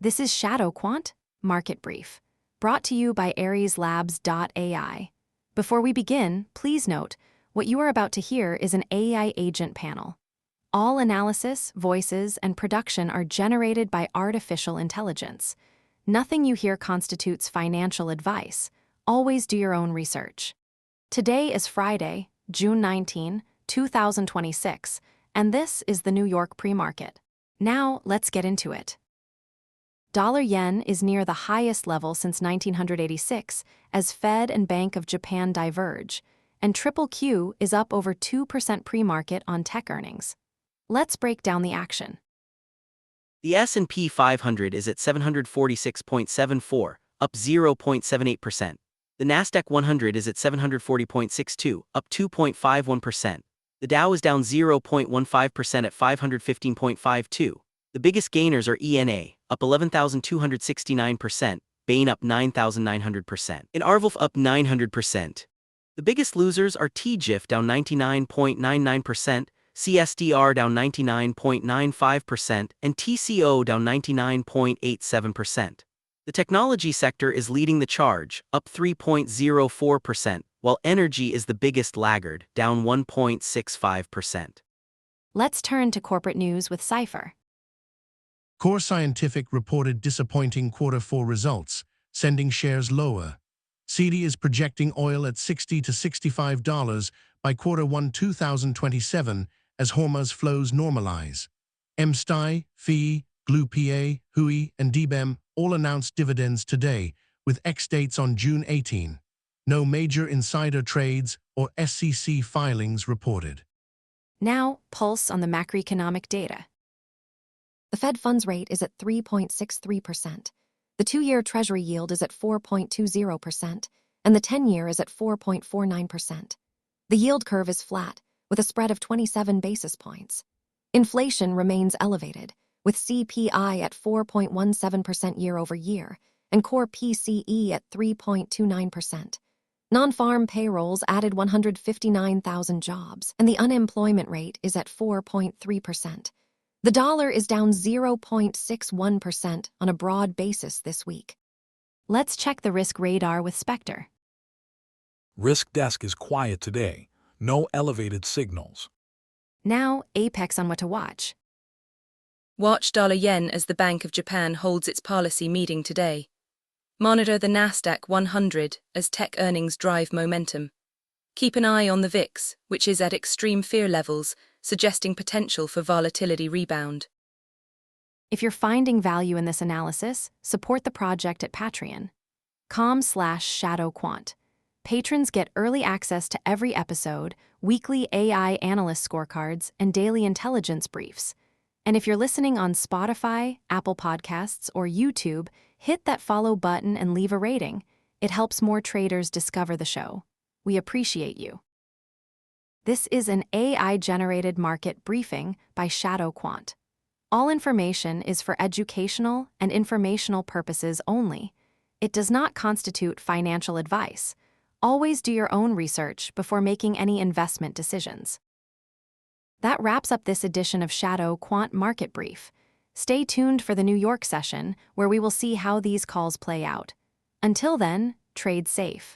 This is ShadowQuant Market Brief, brought to you by AriesLabs.ai. Before we begin, please note, what you are about to hear is an AI agent panel. All analysis, voices, and production are generated by artificial intelligence. Nothing you hear constitutes financial advice. Always do your own research. Today is Friday, June 19, 2026, and this is the New York pre-market. Now, let's get into it. Dollar-yen is near the highest level since 1986 as Fed and Bank of Japan diverge, and QQQ is up over 2% pre-market on tech earnings. Let's break down the action. The S&P 500 is at 746.74, up 0.78%. The Nasdaq 100 is at 740.62, up 2.51%. The Dow is down 0.15% at 515.52. The biggest gainers are ENA, up 11,269%, Bain up 9,900%, and ARVLF up 900%. The biggest losers are TGIF down 99.99%, CSDR down 99.95%, and TCO down 99.87%. The technology sector is leading the charge, up 3.04%, while energy is the biggest laggard, down 1.65%. Let's turn to corporate news with Cypher. Core Scientific reported disappointing Q4 results, sending shares lower. CD is projecting oil at $60 to $65 by Q1 2027 as Hormuz flows normalize. MSTI, FI, GLUPA, HUI, and DBEM all announced dividends today, with ex-dates on June 18. No major insider trades or SEC filings reported. Now, pulse on the macroeconomic data. The Fed funds rate is at 3.63%. The 2-year Treasury yield is at 4.20%, and the 10-year is at 4.49%. The yield curve is flat, with a spread of 27 basis points. Inflation remains elevated, with CPI at 4.17% year-over-year, and core PCE at 3.29%. Non-farm payrolls added 159,000 jobs, and the unemployment rate is at 4.3%. The dollar is down 0.61% on a broad basis this week. Let's check the risk radar with Spectre. Risk desk is quiet today. No elevated signals. Now, Apex on what to watch. Watch dollar-yen as the Bank of Japan holds its policy meeting today. Monitor the Nasdaq 100 as tech earnings drive momentum. Keep an eye on the VIX, which is at extreme fear levels, suggesting potential for volatility rebound. If you're finding value in this analysis, support the project at patreon.com/ShadowQuant. Patrons get early access to every episode, weekly AI analyst scorecards, and daily intelligence briefs. And if you're listening on Spotify, Apple Podcasts, or YouTube, hit that follow button and leave a rating. It helps more traders discover the show. We appreciate you. This is an AI-generated market briefing by ShadowQuant. All information is for educational and informational purposes only. It does not constitute financial advice. Always do your own research before making any investment decisions. That wraps up this edition of ShadowQuant Market Brief. Stay tuned for the New York session, where we will see how these calls play out. Until then, trade safe.